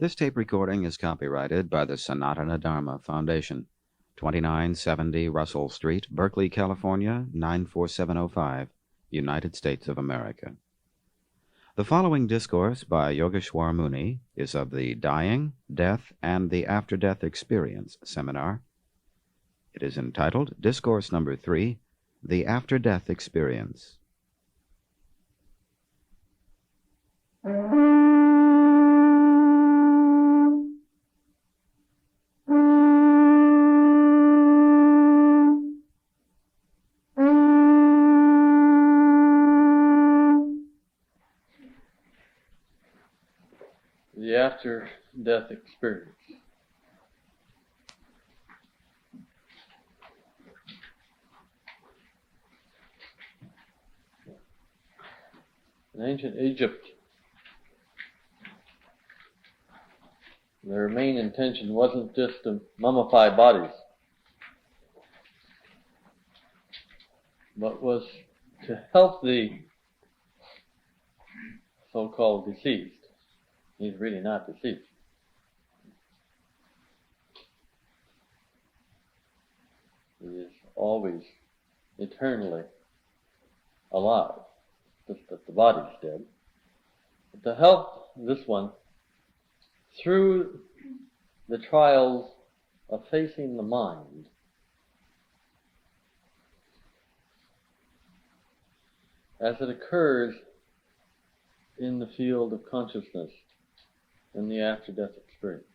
This tape recording is copyrighted by the Sanatana Dharma Foundation, 2970 Russell Street, Berkeley, California, 94705, United States of America. The following discourse by Yogeshwar Muni is of the Dying, Death, and the After-Death Experience seminar. It is entitled Discourse Number 3, The After-Death Experience. The after-death experience. In ancient Egypt, their main intention wasn't just to mummify bodies, but was to help the so-called deceased. He's really not deceased. He is always eternally alive, just that the body's dead. But to help this one through the trials of facing the mind, as it occurs in the field of consciousness in the after-death experience.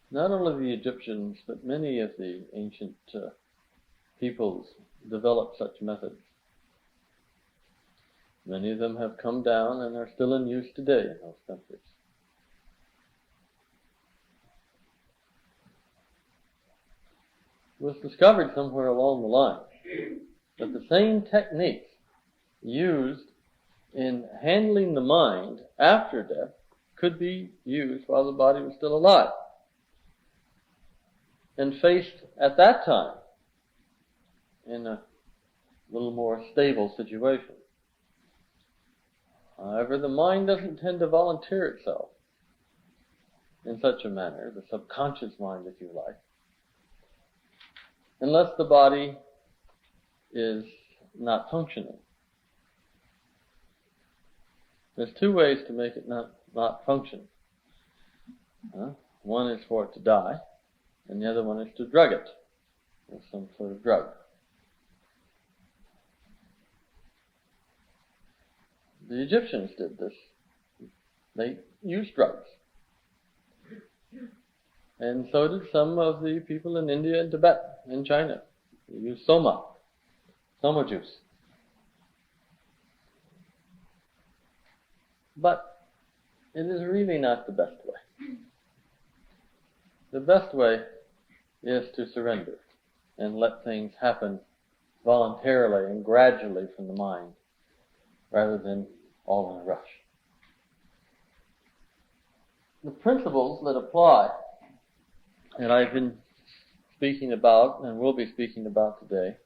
Not only the Egyptians, but many of the ancient peoples developed such methods. Many of them have come down and are still in use today in those countries. It was discovered somewhere along the line that the same techniques used in handling the mind after death could be used while the body was still alive and faced at that time in a little more stable situation. However, the mind doesn't tend to volunteer itself in such a manner, the subconscious mind, if you like, unless the body is not functioning. There's two ways to make it not function. One is for it to die, and the other one is to drug it with some sort of drug. The Egyptians did this. They used drugs. And so did some of the people in India and Tibet and China. They used soma juice. But it is really not the best way. The best way is to surrender and let things happen voluntarily and gradually from the mind, rather than all in a rush. The principles that apply, that I've been speaking about and will be speaking about today,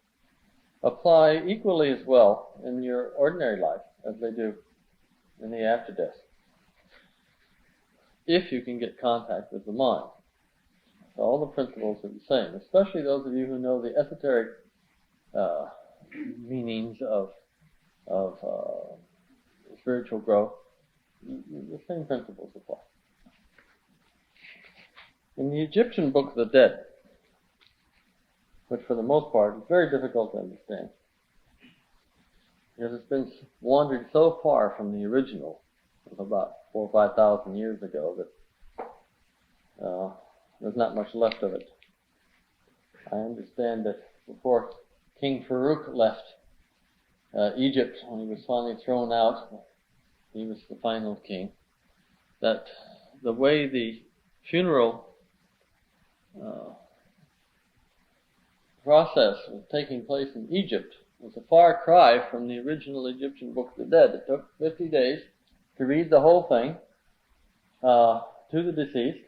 apply equally as well in your ordinary life as they do in the after-death, if you can get contact with the mind. So all the principles are the same, especially those of you who know the esoteric meanings of spiritual growth. The same principles apply. In the Egyptian Book of the Dead, which for the most part is very difficult to understand, because it's been wandered so far from the original of about 4,000 or 5,000 years ago that there's not much left of it. I understand that before King Farouk left Egypt, when he was finally thrown out, he was the final king, that the way the funeral process was taking place in Egypt was a far cry from the original Egyptian Book of the Dead. It took 50 days to read the whole thing to the deceased,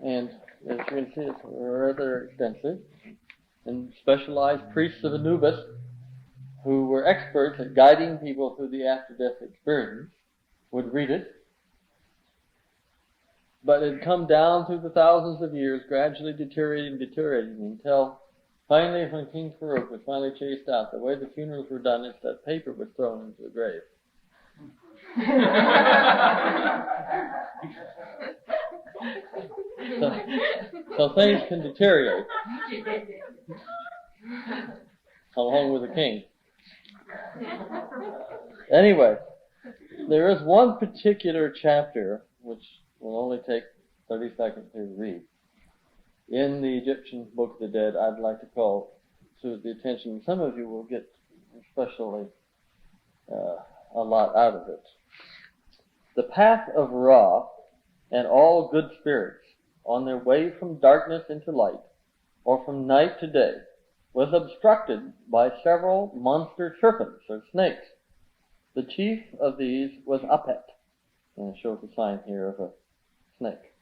and as you can see, it's rather extensive. And specialized priests of Anubis who were experts at guiding people through the after-death experience would read it, but it had come down through the thousands of years, gradually deteriorating until finally, when King Farouk was finally chased out, the way the funerals were done is that paper was thrown into the grave. So things can deteriorate along with the king. Anyway, there is one particular chapter which will only take 30 seconds to read in the Egyptian Book of the Dead. I'd like to call to the attention. Some of you will get especially a lot out of it. The path of Ra and all good spirits on their way from darkness into light, or from night to day, was obstructed by several monster serpents or snakes. The chief of these was Apet, and it shows a sign here of a snake.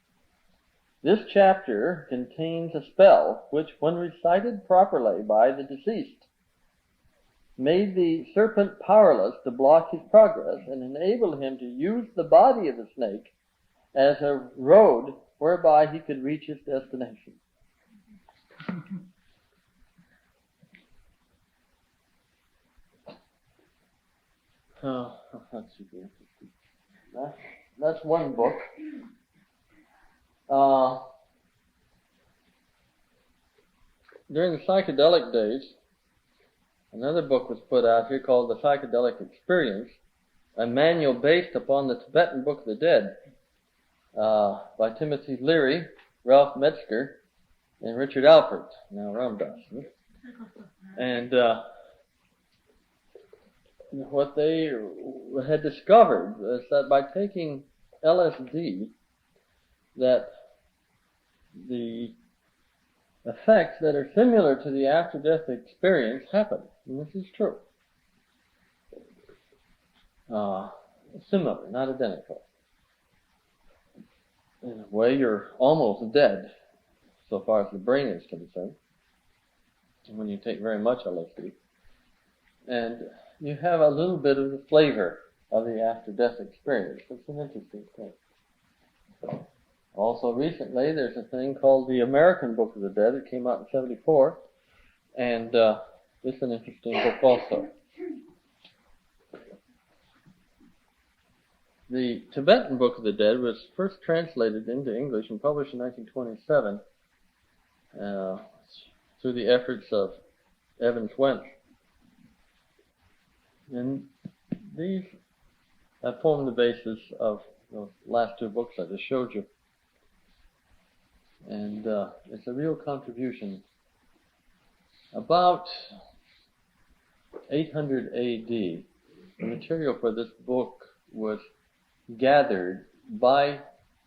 This chapter contains a spell which, when recited properly by the deceased, made the serpent powerless to block his progress and enabled him to use the body of the snake as a road whereby he could reach his destination. That should be interesting. That's one book. During the psychedelic days, another book was put out here called The Psychedelic Experience, a manual based upon the Tibetan Book of the Dead, by Timothy Leary, Ralph Metzger, and Richard Alpert, now Ramdas. And what they had discovered was that by taking LSD, that the effects that are similar to the after-death experience happen. And this is true. Similar, not identical. In a way, you're almost dead, so far as the brain is concerned, when you take very much LSD. And you have a little bit of the flavor of the after-death experience. It's an interesting thing. Also recently, there's a thing called the American Book of the Dead. It came out in 1974, and it's an interesting book also. The Tibetan Book of the Dead was first translated into English and published in 1927 through the efforts of Evans Wentz. And these have formed the basis of the last two books I just showed you. And it's a real contribution. About 800 AD, the material for this book was gathered by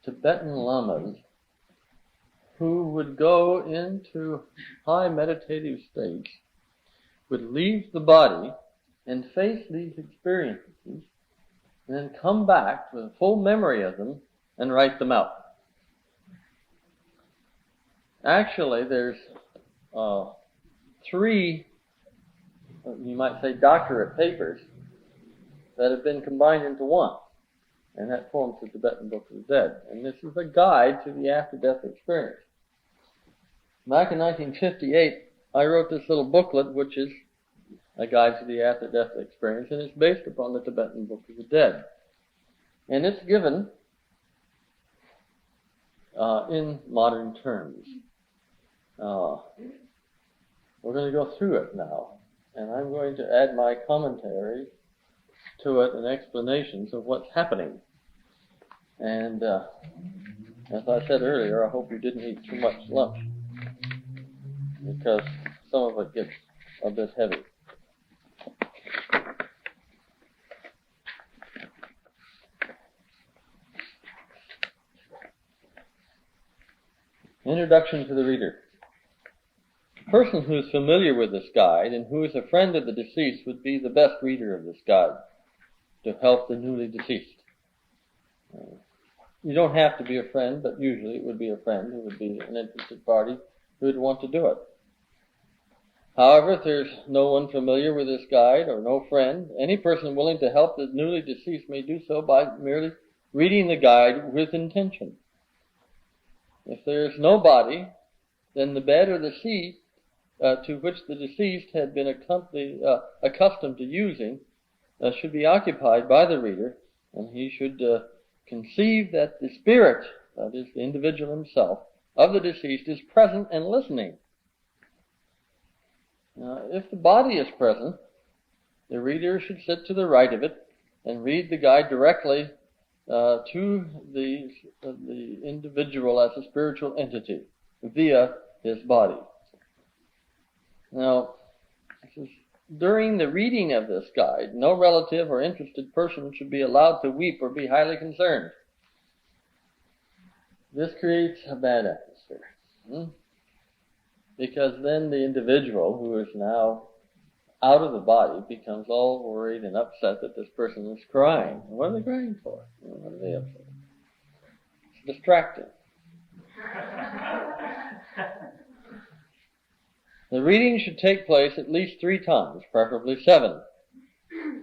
Tibetan lamas who would go into high meditative states, would leave the body and face these experiences, and then come back with a full memory of them and write them out. Actually, there's 3, you might say, doctorate papers that have been combined into one, and that forms the Tibetan Book of the Dead. And this is a guide to the after-death experience. Back in 1958, I wrote this little booklet, which is a guide to the after-death experience, and it's based upon the Tibetan Book of the Dead. And it's given in modern terms. We're going to go through it now, and I'm going to add my commentary to it and explanations of what's happening. And as I said earlier, I hope you didn't eat too much lunch, because some of it gets a bit heavy. Introduction to the reader. A person who is familiar with this guide and who is a friend of the deceased would be the best reader of this guide to help the newly deceased. You don't have to be a friend, but usually it would be a friend who would be an interested party who would want to do it. However, if there's no one familiar with this guide or no friend, any person willing to help the newly deceased may do so by merely reading the guide with intention. If there is no body, then the bed or the seat to which the deceased had been accustomed to using should be occupied by the reader, and he should conceive that the spirit, that is, the individual himself, of the deceased is present and listening. Now, if the body is present, the reader should sit to the right of it and read the guide directly to the individual as a spiritual entity via his body. Now, during the reading of this guide, no relative or interested person should be allowed to weep or be highly concerned. This creates a bad atmosphere. Because then the individual who is now out of the body becomes all worried and upset that this person is crying. What are they crying for? What are they upset? It's distracting. The reading should take place at least 3 times, preferably 7,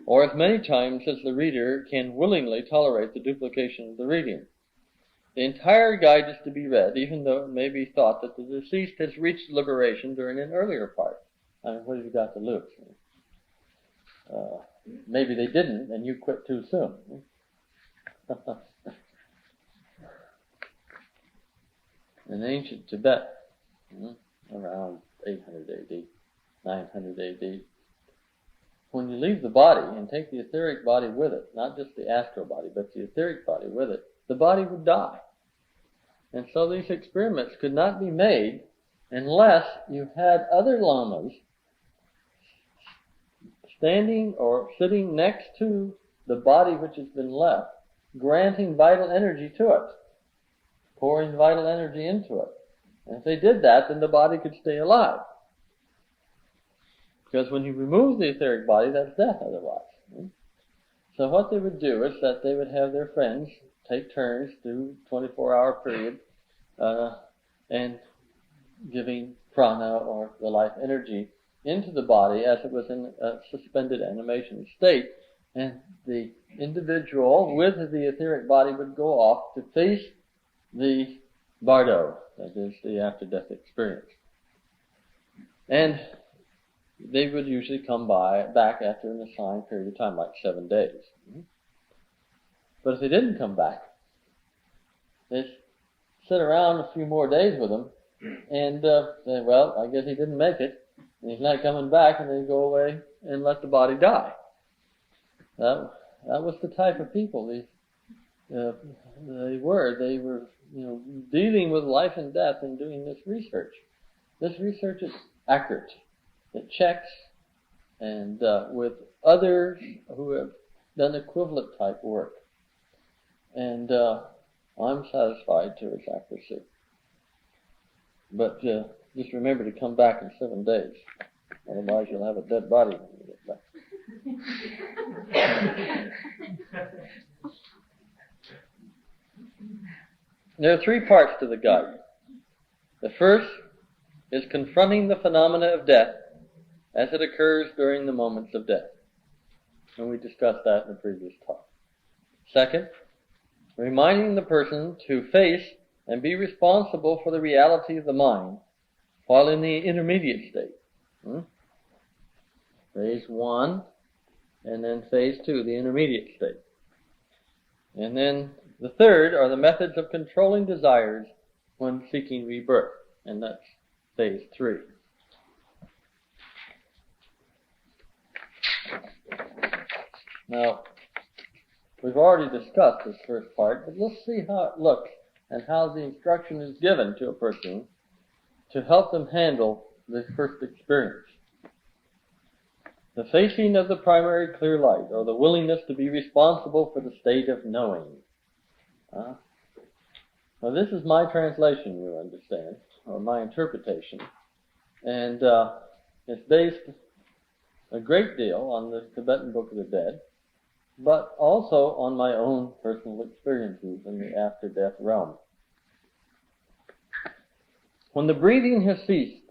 or as many times as the reader can willingly tolerate the duplication of the reading. The entire guide is to be read, even though it may be thought that the deceased has reached liberation during an earlier part. I mean, what have you got to lose? Maybe they didn't, and you quit too soon. In ancient Tibet, around 800 AD, 900 AD, when you leave the body and take the etheric body with it, not just the astral body, but the etheric body with it, the body would die. And so these experiments could not be made unless you had other lamas standing or sitting next to the body which has been left, granting vital energy to it, pouring vital energy into it. And if they did that, then the body could stay alive. Because when you remove the etheric body, that's death otherwise. So what they would do is that they would have their friends take turns through 24-hour period and giving prana or the life energy into the body as it was in a suspended animation state, and the individual with the etheric body would go off to face the bardo, that is the after-death experience. And they would usually come back after an assigned period of time, like 7 days. But if they didn't come back, they'd sit around a few more days with them and say, well, I guess he didn't make it, and he's not coming back, and they'd go away and let the body die. That was the type of people they were. They were, dealing with life and death and doing this research. This research is accurate. It checks, and with others who have done equivalent type work. And I'm satisfied to its accuracy. But just remember to come back in 7 days. Otherwise you'll have a dead body when you get back. There are 3 parts to the guide. The first is confronting the phenomena of death as it occurs during the moments of death. And we discussed that in the previous talk. Second, reminding the person to face and be responsible for the reality of the mind while in the intermediate state. Phase 1, and then phase 2, the intermediate state. And then the third are the methods of controlling desires when seeking rebirth, and that's phase 3. Now, we've already discussed this first part, but let's see how it looks and how the instruction is given to a person to help them handle this first experience. The facing of the primary clear light, or the willingness to be responsible for the state of knowing. Now this is my translation, you understand, or my interpretation, and it's based a great deal on the Tibetan Book of the Dead, but also on my own personal experiences in the after-death realm. When the breathing has ceased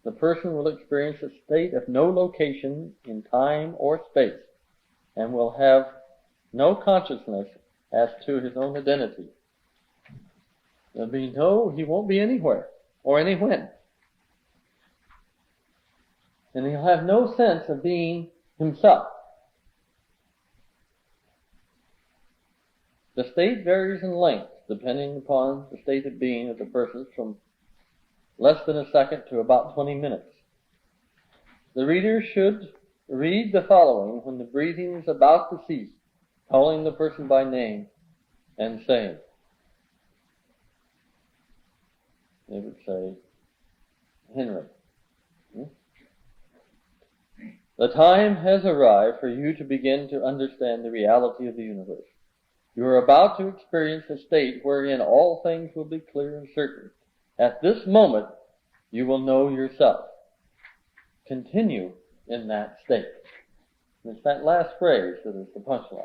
the person will experience a state of no location in time or space and will have no consciousness as to his own identity. He won't be anywhere or anywhen. And he'll have no sense of being himself. The state varies in length depending upon the state of being of the person, from less than a second to about 20 minutes. The reader should read the following when the breathing is about to cease, calling the person by name and saying, they would say, Henry. The time has arrived for you to begin to understand the reality of the universe. You are about to experience a state wherein all things will be clear and certain. At this moment, you will know yourself. Continue in that state. And it's that last phrase that is the punchline.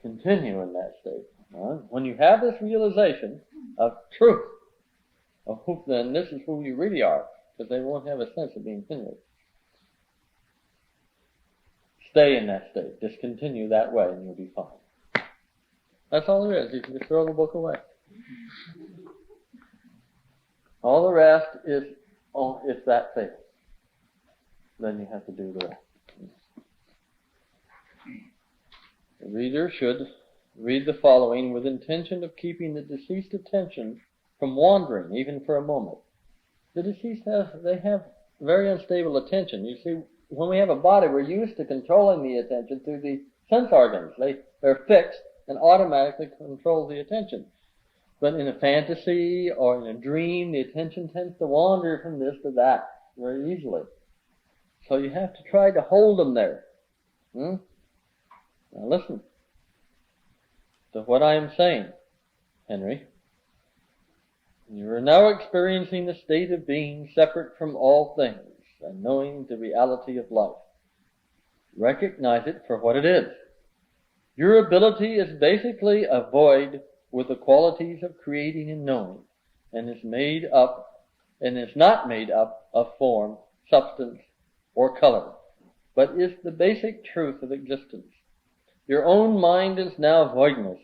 Continue in that state. When you have this realization of truth, then this is who you really are, because they won't have a sense of being Henry. Stay in that state. Just continue that way and you'll be fine. That's all there is. You can just throw the book away. All the rest is, if that fails, then you have to do the rest. The reader should read the following with intention of keeping the deceased attention from wandering, even for a moment. The deceased have very unstable attention. You see, when we have a body, we're used to controlling the attention through the sense organs. They're fixed and automatically control the attention. But in a fantasy or in a dream, the attention tends to wander from this to that very easily. So you have to try to hold them there. Now listen to what I am saying, Henry. You are now experiencing the state of being separate from all things and knowing the reality of life. Recognize it for what it is. Your ability is basically a void with the qualities of creating and knowing, and is not made up of form, substance, or color, but is the basic truth of existence. Your own mind is now voidness,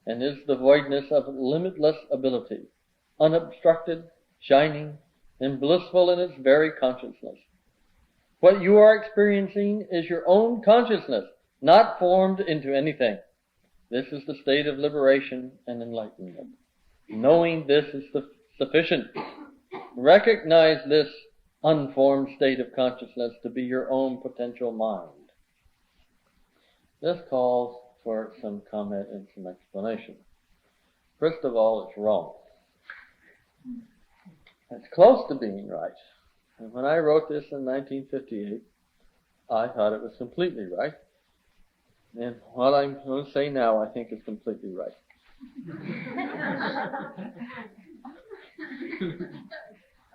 and is the voidness of limitless ability, unobstructed, shining, and blissful in its very consciousness. What you are experiencing is your own consciousness, not formed into anything. This is the state of liberation and enlightenment. Knowing this is sufficient. Recognize this unformed state of consciousness to be your own potential mind. This calls for some comment and some explanation. First of all, it's wrong. It's close to being right. And when I wrote this in 1958, I thought it was completely right. And what I'm going to say now, I think is completely right.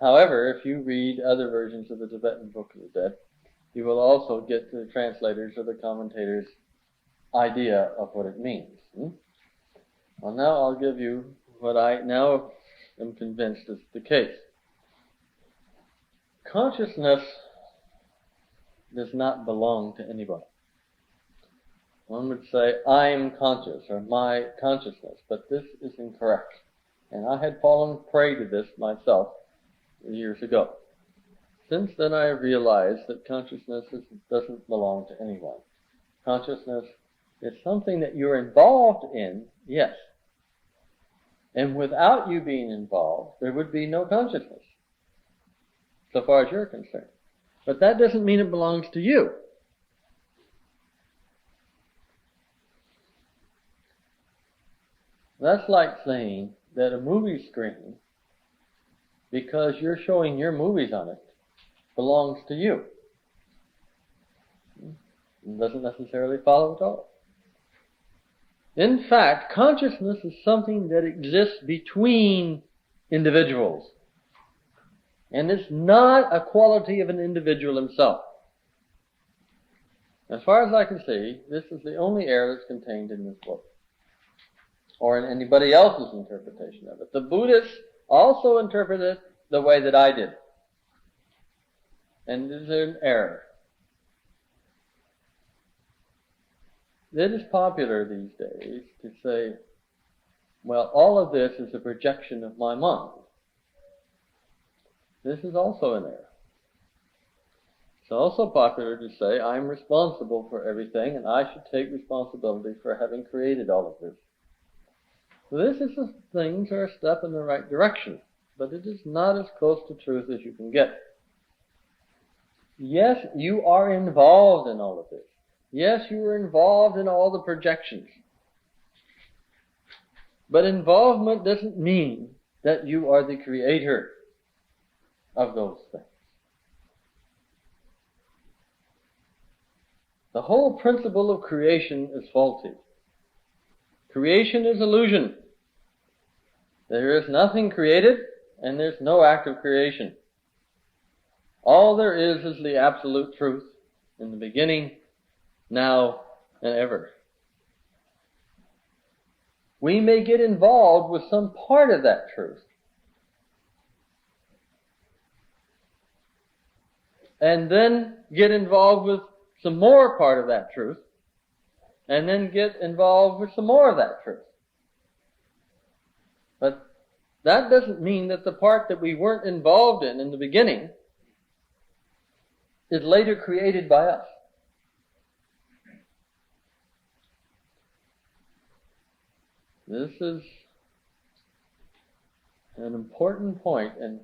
However, if you read other versions of the Tibetan Book of the Dead, you will also get the translators or the commentators' idea of what it means. Well, now I'll give you what I now am convinced is the case. Consciousness does not belong to anybody. One would say, I'm conscious, or my consciousness, but this is incorrect. And I had fallen prey to this myself years ago. Since then I have realized that consciousness doesn't belong to anyone. Consciousness is something that you're involved in, yes. And without you being involved, there would be no consciousness, so far as you're concerned. But that doesn't mean it belongs to you. That's like saying that a movie screen, because you're showing your movies on it, belongs to you. It doesn't necessarily follow at all. In fact, consciousness is something that exists between individuals. And it's not a quality of an individual himself. As far as I can see, this is the only error that's contained in this book, or in anybody else's interpretation of it. The Buddhists also interpret it the way that I did. and it is an error. It is popular these days to say, well, all of this is a projection of my mind. This is also an error. It's also popular to say, I'm responsible for everything, and I should take responsibility for having created all of this. So things are a step in the right direction, but it is not as close to truth as you can get. Yes, you are involved in all of this. Yes, you are involved in all the projections. But involvement doesn't mean that you are the creator of those things. The whole principle of creation is faulty. Creation is illusion. There is nothing created, and there's no act of creation. All there is the absolute truth in the beginning, now, and ever. We may get involved with some part of that truth, and then get involved with some more part of that truth, and then get involved with some more of that truth. But that doesn't mean that the part that we weren't involved in the beginning is later created by us. This is an important point in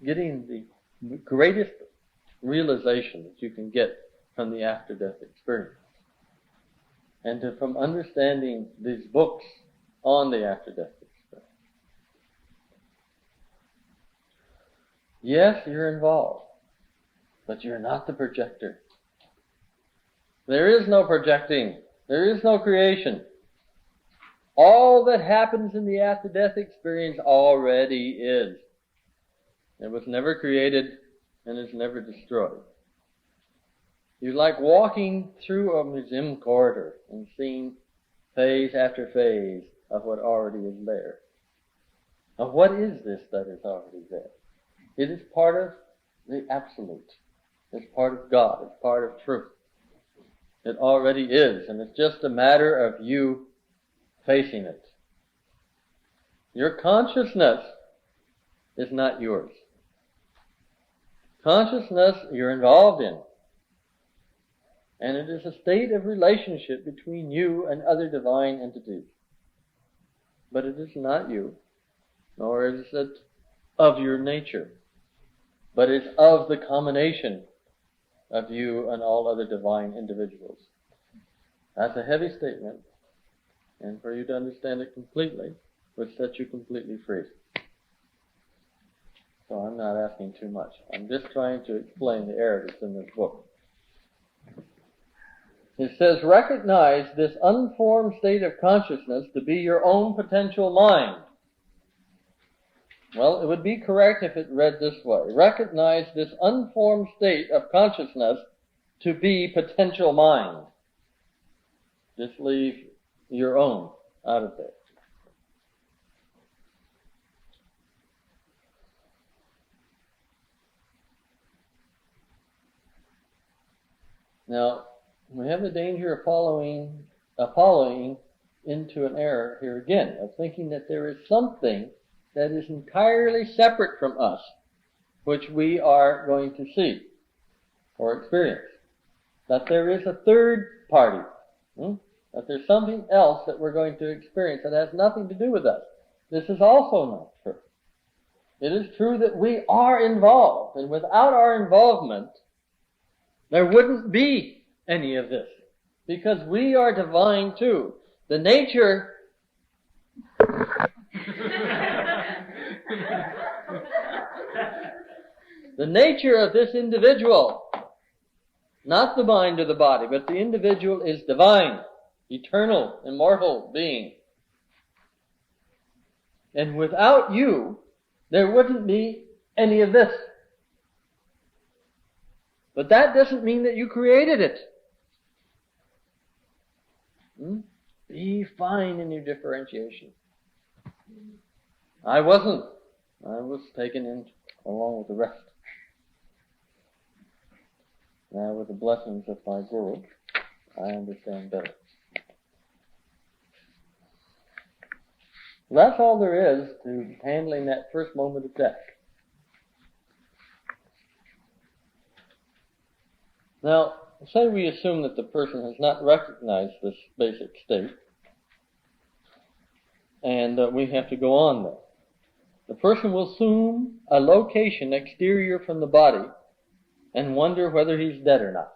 getting the greatest realization that you can get from the after-death experience, and from understanding these books on the after-death experience. Yes, you're involved, but you're not the projector. There is no projecting. There is no creation. All that happens in the after-death experience already is. It was never created and is never destroyed. You're like walking through a museum corridor and seeing phase after phase of what already is there. Now, what is this that is already there? It is part of the absolute. It's part of God. It's part of truth. It already is, and it's just a matter of you facing it. Your consciousness is not yours. Consciousness you're involved in. And it is a state of relationship between you and other divine entities. But it is not you, nor is it of your nature, but it's of the combination of you and all other divine individuals. That's a heavy statement, and for you to understand it completely would set you completely free. So I'm not asking too much. I'm just trying to explain the error that's in this book. It says, recognize this unformed state of consciousness to be your own potential mind. Well, it would be correct if it read this way. Recognize this unformed state of consciousness to be potential mind. Just leave your own out of there. Now, we have the danger of following into an error here again, of thinking that there is something that is entirely separate from us, which we are going to see or experience. That there is a third party, that there's something else that we're going to experience that has nothing to do with us. This is also not true. It is true that we are involved, and without our involvement, there wouldn't be any of this, because we are divine too. The nature the nature of this individual, not the mind or the body, but the individual is divine, eternal, immortal being. And without you, there wouldn't be any of this. But that doesn't mean that you created it. Be fine in your differentiation. I wasn't. I was taken in along with the rest. Now, with the blessings of my Guru, I understand better. That's all there is to handling that first moment of death. Now, say we assume that the person has not recognized this basic state, and we have to go on there. The person will assume a location exterior from the body and wonder whether he's dead or not.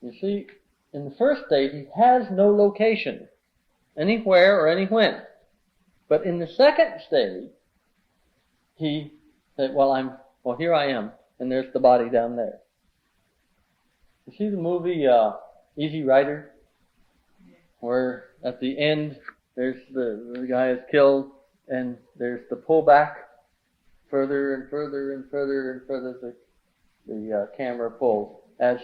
You see, in the first state, he has no location, anywhere or anywhen. But in the second state, he said, well, here I am, and there's the body down there. You see the movie Easy Rider, where at the end there's the guy is killed, and there's the pullback further and further and further and further the camera pulls as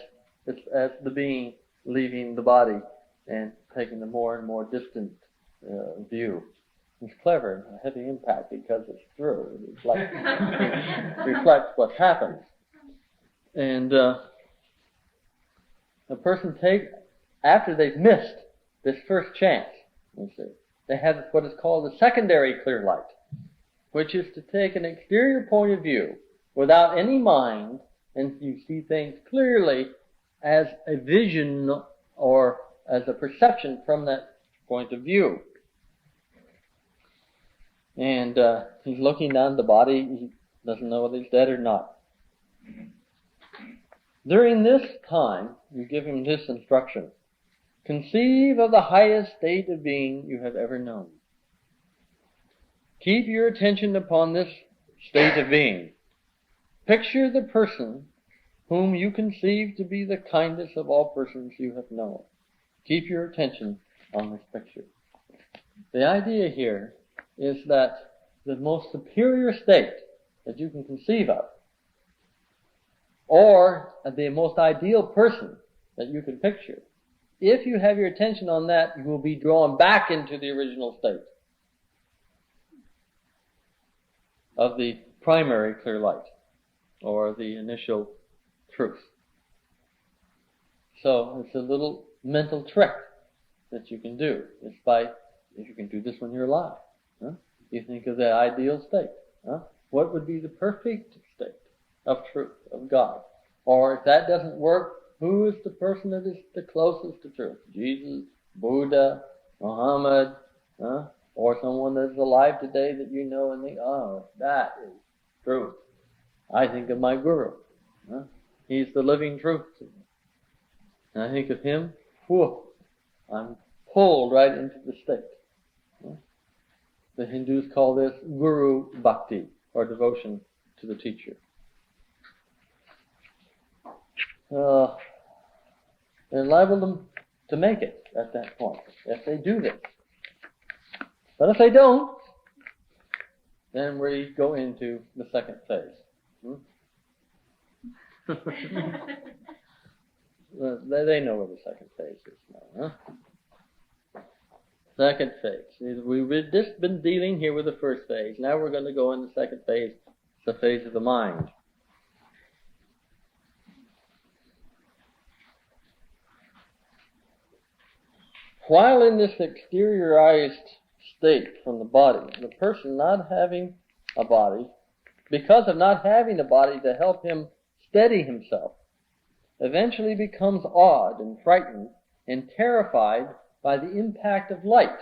the being leaving the body and taking the more and more distant view. It's clever, a heavy impact because it's true. It reflects what happens. And the person after they've missed this first chance, you see, they have what is called the secondary clear light, which is to take an exterior point of view without any mind, and you see things clearly as a vision or as a perception from that point of view. And he's looking down the body. He doesn't know whether he's dead or not. During this time, you give him this instruction. Conceive of the highest state of being you have ever known. Keep your attention upon this state of being. Picture the person whom you conceive to be the kindest of all persons you have known. Keep your attention on this picture. The idea here is that the most superior state that you can conceive of, or the most ideal person that you can picture, if you have your attention on that, you will be drawn back into the original state of the primary clear light, or the initial truth. So it's a little mental trick that you can do. It's if you can do this when you're alive. You think of that ideal state. What would be the perfect state of truth, of God? Or if that doesn't work, who is the person that is the closest to truth? Jesus, Buddha, Muhammad, or someone that's alive today that you know and think, oh, that is truth. I think of my Guru. He's the living truth to me. And I think of him, I'm pulled right into the state. The Hindus call this Guru Bhakti, or devotion to the teacher. They're liable to make it at that point, if they do this. But if they don't, then we go into the second phase. They know where the second phase is now. Second phase. We've just been dealing here with the first phase. Now we're going to go in the second phase, the phase of the mind. While in this exteriorized state from the body, the person not having a body, because of not having a body to help him steady himself, eventually becomes awed and frightened and terrified by the impact of light